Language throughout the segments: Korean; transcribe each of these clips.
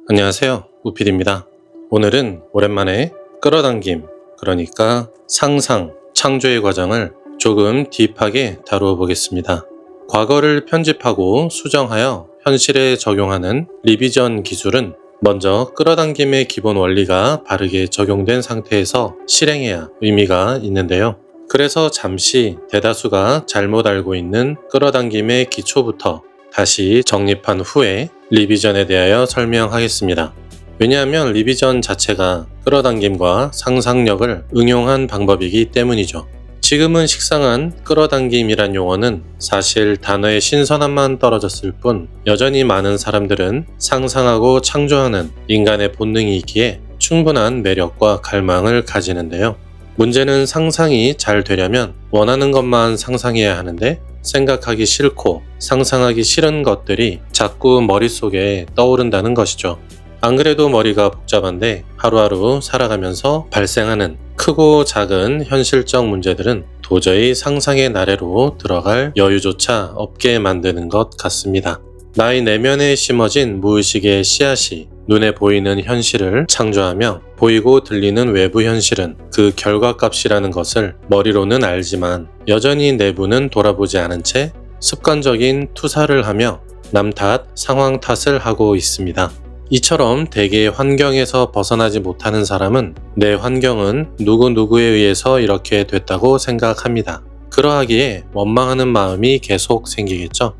안녕하세요. 우필입니다. 오늘은 오랜만에 끌어당김, 그러니까 상상, 창조의 과정을 조금 딥하게 다루어 보겠습니다. 과거를 편집하고 수정하여 현실에 적용하는 리비전 기술은 먼저 끌어당김의 기본 원리가 바르게 적용된 상태에서 실행해야 의미가 있는데요. 그래서 잠시 대다수가 잘못 알고 있는 끌어당김의 기초부터 다시 정립한 후에 리비전에 대하여 설명하겠습니다. 왜냐하면 리비전 자체가 끌어당김과 상상력을 응용한 방법이기 때문이죠. 지금은 식상한 끌어당김이란 용어는 사실 단어의 신선함만 떨어졌을 뿐 여전히 많은 사람들은 상상하고 창조하는 인간의 본능이 있기에 충분한 매력과 갈망을 가지는데요. 문제는 상상이 잘 되려면 원하는 것만 상상해야 하는데 생각하기 싫고 상상하기 싫은 것들이 자꾸 머릿속에 떠오른다는 것이죠. 안 그래도 머리가 복잡한데 하루하루 살아가면서 발생하는 크고 작은 현실적 문제들은 도저히 상상의 나래로 들어갈 여유조차 없게 만드는 것 같습니다. 나의 내면에 심어진 무의식의 씨앗이 눈에 보이는 현실을 창조하며 보이고 들리는 외부 현실은 그 결과값이라는 것을 머리로는 알지만 여전히 내부는 돌아보지 않은 채 습관적인 투사를 하며 남 탓, 상황 탓을 하고 있습니다. 이처럼 대개의 환경에서 벗어나지 못하는 사람은 내 환경은 누구누구에 의해서 이렇게 됐다고 생각합니다. 그러하기에 원망하는 마음이 계속 생기겠죠.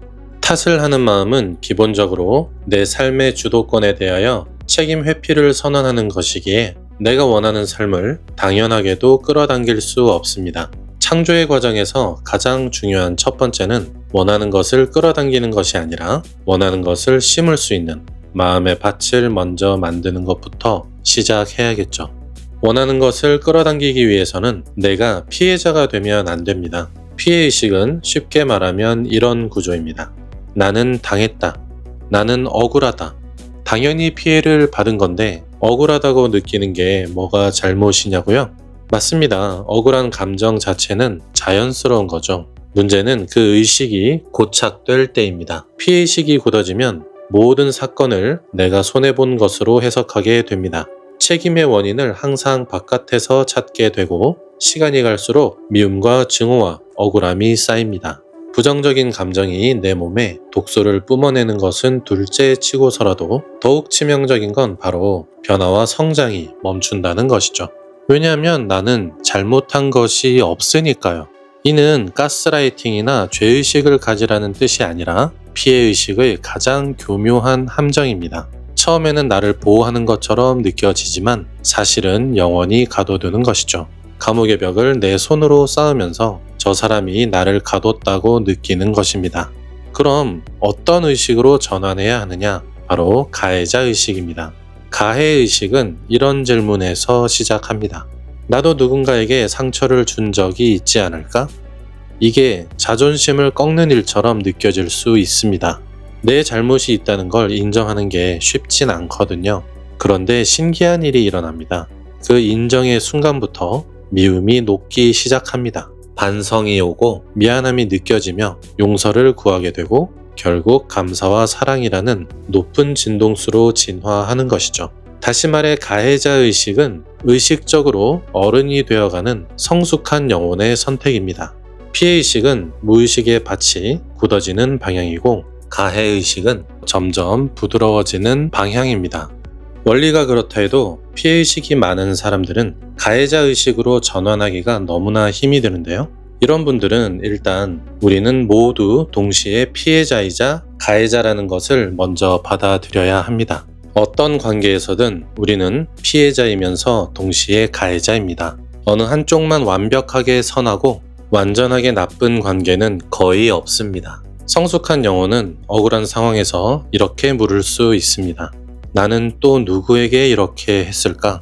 탓을 하는 마음은 기본적으로 내 삶의 주도권에 대하여 책임 회피를 선언하는 것이기에 내가 원하는 삶을 당연하게도 끌어당길 수 없습니다. 창조의 과정에서 가장 중요한 첫 번째는 원하는 것을 끌어당기는 것이 아니라 원하는 것을 심을 수 있는 마음의 밭을 먼저 만드는 것부터 시작해야겠죠. 원하는 것을 끌어당기기 위해서는 내가 피해자가 되면 안 됩니다. 피해의식은 쉽게 말하면 이런 구조입니다. 나는 당했다. 나는 억울하다. 당연히 피해를 받은 건데 억울하다고 느끼는 게 뭐가 잘못이냐고요? 맞습니다. 억울한 감정 자체는 자연스러운 거죠. 문제는 그 의식이 고착될 때입니다. 피해의식이 굳어지면 모든 사건을 내가 손해본 것으로 해석하게 됩니다. 책임의 원인을 항상 바깥에서 찾게 되고 시간이 갈수록 미움과 증오와 억울함이 쌓입니다. 부정적인 감정이 내 몸에 독소를 뿜어내는 것은 둘째 치고서라도 더욱 치명적인 건 바로 변화와 성장이 멈춘다는 것이죠. 왜냐하면 나는 잘못한 것이 없으니까요. 이는 가스라이팅이나 죄의식을 가지라는 뜻이 아니라 피해의식의 가장 교묘한 함정입니다. 처음에는 나를 보호하는 것처럼 느껴지지만 사실은 영원히 가둬두는 것이죠. 감옥의 벽을 내 손으로 쌓으면서 저 사람이 나를 가뒀다고 느끼는 것입니다. 그럼 어떤 의식으로 전환해야 하느냐? 바로 가해자 의식입니다. 가해 의식은 이런 질문에서 시작합니다. 나도 누군가에게 상처를 준 적이 있지 않을까? 이게 자존심을 꺾는 일처럼 느껴질 수 있습니다. 내 잘못이 있다는 걸 인정하는 게 쉽진 않거든요. 그런데 신기한 일이 일어납니다. 그 인정의 순간부터 미움이 녹기 시작합니다. 반성이 오고 미안함이 느껴지며 용서를 구하게 되고 결국 감사와 사랑이라는 높은 진동수로 진화하는 것이죠. 다시 말해 가해자 의식은 의식적으로 어른이 되어가는 성숙한 영혼의 선택입니다. 피해의식은 무의식의 밭이 굳어지는 방향이고 가해의식은 점점 부드러워지는 방향입니다. 원리가 그렇다 해도 피해의식이 많은 사람들은 가해자의식으로 전환하기가 너무나 힘이 드는데요. 이런 분들은 일단 우리는 모두 동시에 피해자이자 가해자라는 것을 먼저 받아들여야 합니다. 어떤 관계에서든 우리는 피해자이면서 동시에 가해자입니다. 어느 한쪽만 완벽하게 선하고 완전하게 나쁜 관계는 거의 없습니다. 성숙한 영혼은 억울한 상황에서 이렇게 물을 수 있습니다. 나는 또 누구에게 이렇게 했을까?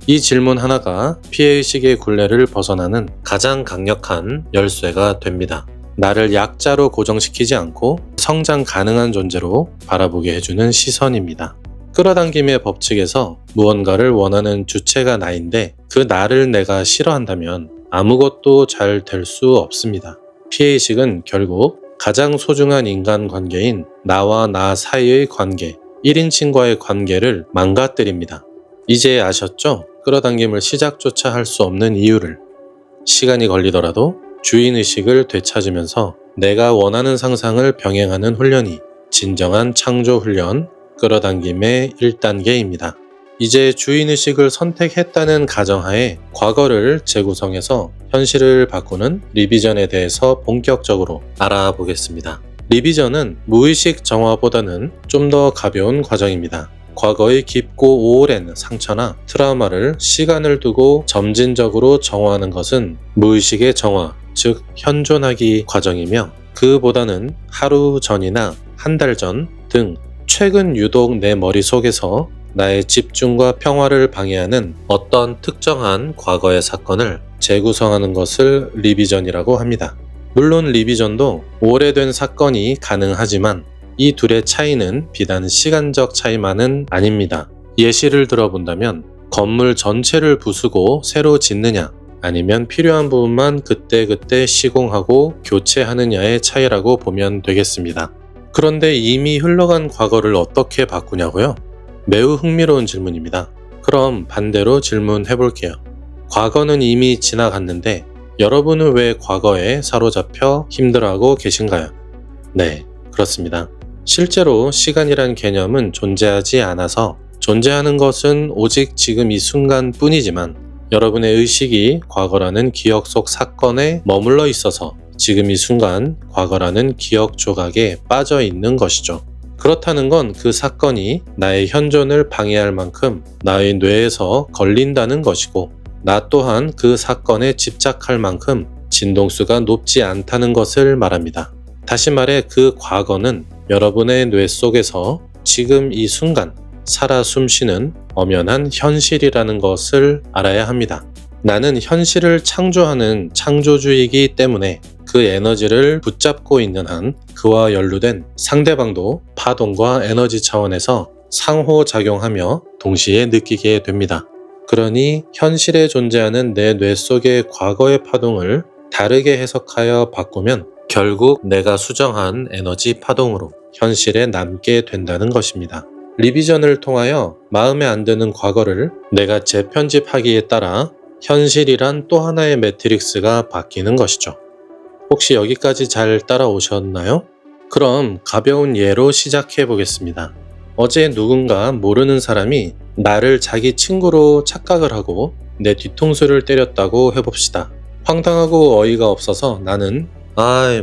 이 질문 하나가 피해의식의 굴레를 벗어나는 가장 강력한 열쇠가 됩니다. 나를 약자로 고정시키지 않고 성장 가능한 존재로 바라보게 해주는 시선입니다. 끌어당김의 법칙에서 무언가를 원하는 주체가 나인데 그 나를 내가 싫어한다면 아무것도 잘 될 수 없습니다. 피해의식은 결국 가장 소중한 인간관계인 나와 나 사이의 관계, 1인칭과의 관계를 망가뜨립니다. 이제 아셨죠? 끌어당김을 시작조차 할 수 없는 이유를. 시간이 걸리더라도 주인의식을 되찾으면서 내가 원하는 상상을 병행하는 훈련이 진정한 창조훈련, 끌어당김의 1단계입니다. 이제 주인의식을 선택했다는 가정하에 과거를 재구성해서 현실을 바꾸는 리비전에 대해서 본격적으로 알아보겠습니다. 리비전은 무의식 정화보다는 좀 더 가벼운 과정입니다. 과거의 깊고 오랜 상처나 트라우마를 시간을 두고 점진적으로 정화하는 것은 무의식의 정화, 즉 현존하기 과정이며 그보다는 하루 전이나 한 달 전 등 최근 유독 내 머릿속에서 나의 집중과 평화를 방해하는 어떤 특정한 과거의 사건을 재구성하는 것을 리비전이라고 합니다. 물론 리비전도 오래된 사건이 가능하지만 이 둘의 차이는 비단 시간적 차이만은 아닙니다. 예시를 들어본다면 건물 전체를 부수고 새로 짓느냐 아니면 필요한 부분만 그때그때 시공하고 교체하느냐의 차이라고 보면 되겠습니다. 그런데 이미 흘러간 과거를 어떻게 바꾸냐고요? 매우 흥미로운 질문입니다. 그럼 반대로 질문해 볼게요. 과거는 이미 지나갔는데 여러분은 왜 과거에 사로잡혀 힘들어하고 계신가요? 네, 그렇습니다. 실제로 시간이란 개념은 존재하지 않아서 존재하는 것은 오직 지금 이 순간 뿐이지만 여러분의 의식이 과거라는 기억 속 사건에 머물러 있어서 지금 이 순간 과거라는 기억 조각에 빠져 있는 것이죠. 그렇다는 건 그 사건이 나의 현존을 방해할 만큼 나의 뇌에서 걸린다는 것이고 나 또한 그 사건에 집착할 만큼 진동수가 높지 않다는 것을 말합니다. 다시 말해 그 과거는 여러분의 뇌 속에서 지금 이 순간 살아 숨쉬는 엄연한 현실이라는 것을 알아야 합니다. 나는 현실을 창조하는 창조주이기 때문에 그 에너지를 붙잡고 있는 한 그와 연루된 상대방도 파동과 에너지 차원에서 상호작용하며 동시에 느끼게 됩니다. 그러니 현실에 존재하는 내 뇌 속의 과거의 파동을 다르게 해석하여 바꾸면 결국 내가 수정한 에너지 파동으로 현실에 남게 된다는 것입니다. 리비전을 통하여 마음에 안 드는 과거를 내가 재편집하기에 따라 현실이란 또 하나의 매트릭스가 바뀌는 것이죠. 혹시 여기까지 잘 따라오셨나요? 그럼 가벼운 예로 시작해 보겠습니다. 어제 누군가 모르는 사람이 나를 자기 친구로 착각을 하고 내 뒤통수를 때렸다고 해봅시다. 황당하고 어이가 없어서 나는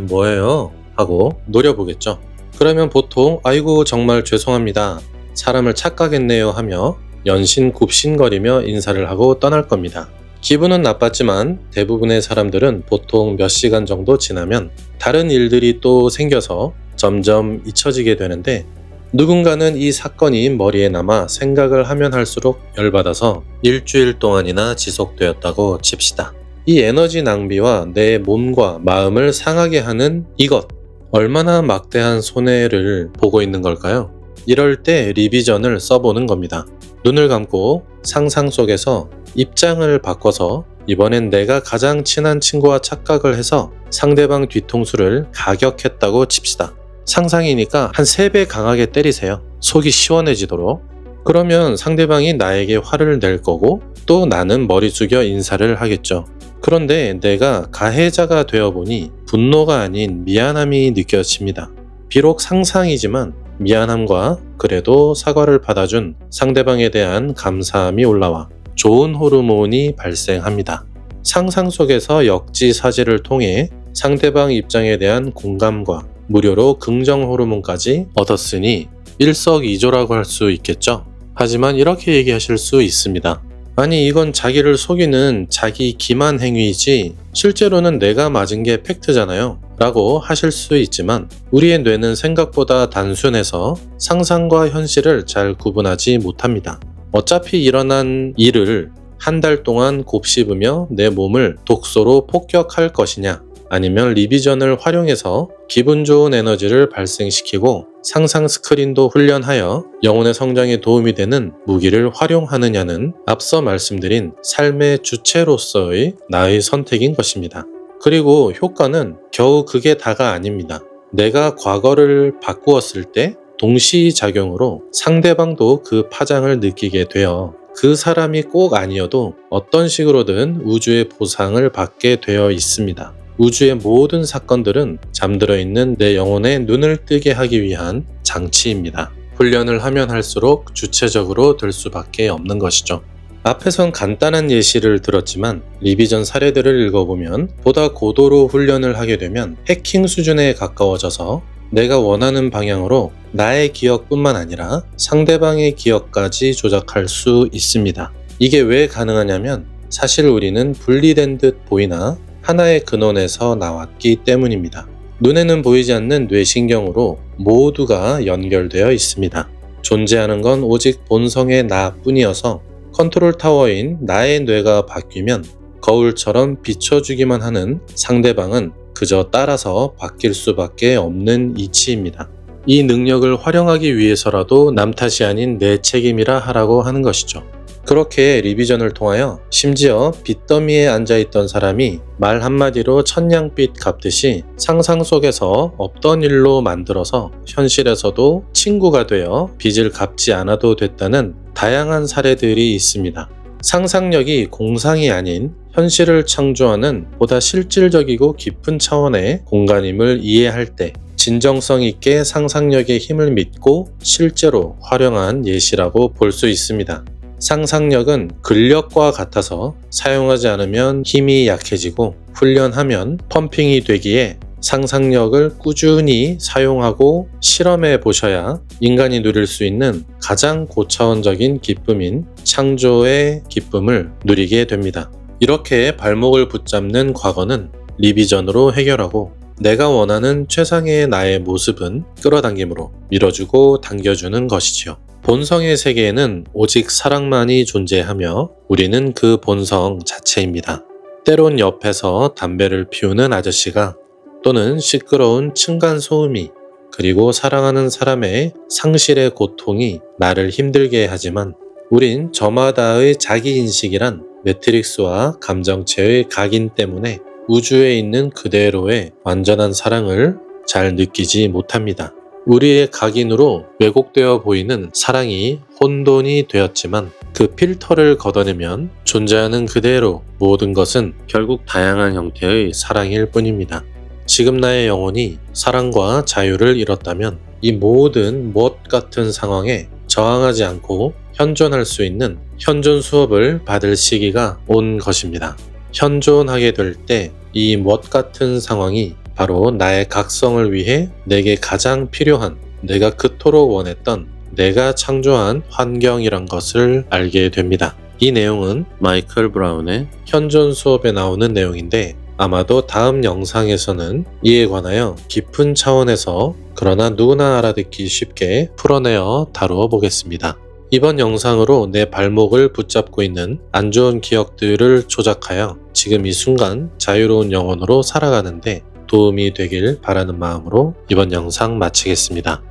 뭐예요? 하고 노려보겠죠. 그러면 보통 아이고 정말 죄송합니다. 사람을 착각했네요 하며 연신 굽신거리며 인사를 하고 떠날 겁니다. 기분은 나빴지만 대부분의 사람들은 보통 몇 시간 정도 지나면 다른 일들이 또 생겨서 점점 잊혀지게 되는데 누군가는 이 사건이 머리에 남아 생각을 하면 할수록 열받아서 일주일 동안이나 지속되었다고 칩시다. 이 에너지 낭비와 내 몸과 마음을 상하게 하는 이것, 얼마나 막대한 손해를 보고 있는 걸까요? 이럴 때 리비전을 써보는 겁니다. 눈을 감고 상상 속에서 입장을 바꿔서 이번엔 내가 가장 친한 친구와 착각을 해서 상대방 뒤통수를 가격했다고 칩시다. 상상이니까 한 3배 강하게 때리세요. 속이 시원해지도록. 그러면 상대방이 나에게 화를 낼 거고 또 나는 머리 숙여 인사를 하겠죠. 그런데 내가 가해자가 되어보니 분노가 아닌 미안함이 느껴집니다. 비록 상상이지만 미안함과 그래도 사과를 받아준 상대방에 대한 감사함이 올라와 좋은 호르몬이 발생합니다. 상상 속에서 역지사지를 통해 상대방 입장에 대한 공감과 무료로 긍정 호르몬까지 얻었으니 일석이조라고 할 수 있겠죠. 하지만 이렇게 얘기하실 수 있습니다. 아니 이건 자기를 속이는 자기 기만 행위이지 실제로는 내가 맞은 게 팩트잖아요 라고 하실 수 있지만 우리의 뇌는 생각보다 단순해서 상상과 현실을 잘 구분하지 못합니다. 어차피 일어난 일을 한 달 동안 곱씹으며 내 몸을 독소로 폭격할 것이냐 아니면 리비전을 활용해서 기분 좋은 에너지를 발생시키고 상상 스크린도 훈련하여 영혼의 성장에 도움이 되는 무기를 활용하느냐는 앞서 말씀드린 삶의 주체로서의 나의 선택인 것입니다. 그리고 효과는 겨우 그게 다가 아닙니다. 내가 과거를 바꾸었을 때 동시작용으로 상대방도 그 파장을 느끼게 되어 그 사람이 꼭 아니어도 어떤 식으로든 우주의 보상을 받게 되어 있습니다. 우주의 모든 사건들은 잠들어 있는 내 영혼의 눈을 뜨게 하기 위한 장치입니다. 훈련을 하면 할수록 주체적으로 될 수밖에 없는 것이죠. 앞에선 간단한 예시를 들었지만 리비전 사례들을 읽어보면 보다 고도로 훈련을 하게 되면 해킹 수준에 가까워져서 내가 원하는 방향으로 나의 기억뿐만 아니라 상대방의 기억까지 조작할 수 있습니다. 이게 왜 가능하냐면 사실 우리는 분리된 듯 보이나 하나의 근원에서 나왔기 때문입니다. 눈에는 보이지 않는 뇌신경으로 모두가 연결되어 있습니다. 존재하는 건 오직 본성의 나뿐이어서 컨트롤 타워인 나의 뇌가 바뀌면 거울처럼 비춰주기만 하는 상대방은 그저 따라서 바뀔 수밖에 없는 이치입니다. 이 능력을 활용하기 위해서라도 남 탓이 아닌 내 책임이라 하라고 하는 것이죠. 그렇게 리비전을 통하여 심지어 빚더미에 앉아있던 사람이 말 한마디로 천냥빚 갚듯이 상상 속에서 없던 일로 만들어서 현실에서도 친구가 되어 빚을 갚지 않아도 됐다는 다양한 사례들이 있습니다. 상상력이 공상이 아닌 현실을 창조하는 보다 실질적이고 깊은 차원의 공간임을 이해할 때 진정성 있게 상상력의 힘을 믿고 실제로 활용한 예시라고 볼 수 있습니다. 상상력은 근력과 같아서 사용하지 않으면 힘이 약해지고 훈련하면 펌핑이 되기에 상상력을 꾸준히 사용하고 실험해 보셔야 인간이 누릴 수 있는 가장 고차원적인 기쁨인 창조의 기쁨을 누리게 됩니다. 이렇게 발목을 붙잡는 과거는 리비전으로 해결하고 내가 원하는 최상의 나의 모습은 끌어당김으로 밀어주고 당겨주는 것이지요. 본성의 세계에는 오직 사랑만이 존재하며 우리는 그 본성 자체입니다. 때론 옆에서 담배를 피우는 아저씨가 또는 시끄러운 층간소음이 그리고 사랑하는 사람의 상실의 고통이 나를 힘들게 하지만 우린 저마다의 자기인식이란 매트릭스와 감정체의 각인 때문에 우주에 있는 그대로의 완전한 사랑을 잘 느끼지 못합니다. 우리의 각인으로 왜곡되어 보이는 사랑이 혼돈이 되었지만 그 필터를 걷어내면 존재하는 그대로 모든 것은 결국 다양한 형태의 사랑일 뿐입니다. 지금 나의 영혼이 사랑과 자유를 잃었다면 이 모든 못 같은 상황에 저항하지 않고 현존할 수 있는 현존 수업을 받을 시기가 온 것입니다. 현존하게 될 때 이 못 같은 상황이 바로 나의 각성을 위해 내게 가장 필요한 내가 그토록 원했던 내가 창조한 환경이란 것을 알게 됩니다. 이 내용은 마이클 브라운의 현존 수업에 나오는 내용인데 아마도 다음 영상에서는 이에 관하여 깊은 차원에서 그러나 누구나 알아듣기 쉽게 풀어내어 다루어 보겠습니다. 이번 영상으로 내 발목을 붙잡고 있는 안 좋은 기억들을 조작하여 지금 이 순간 자유로운 영혼으로 살아가는데 도움이 되길 바라는 마음으로 이번 영상 마치겠습니다.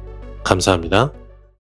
감사합니다.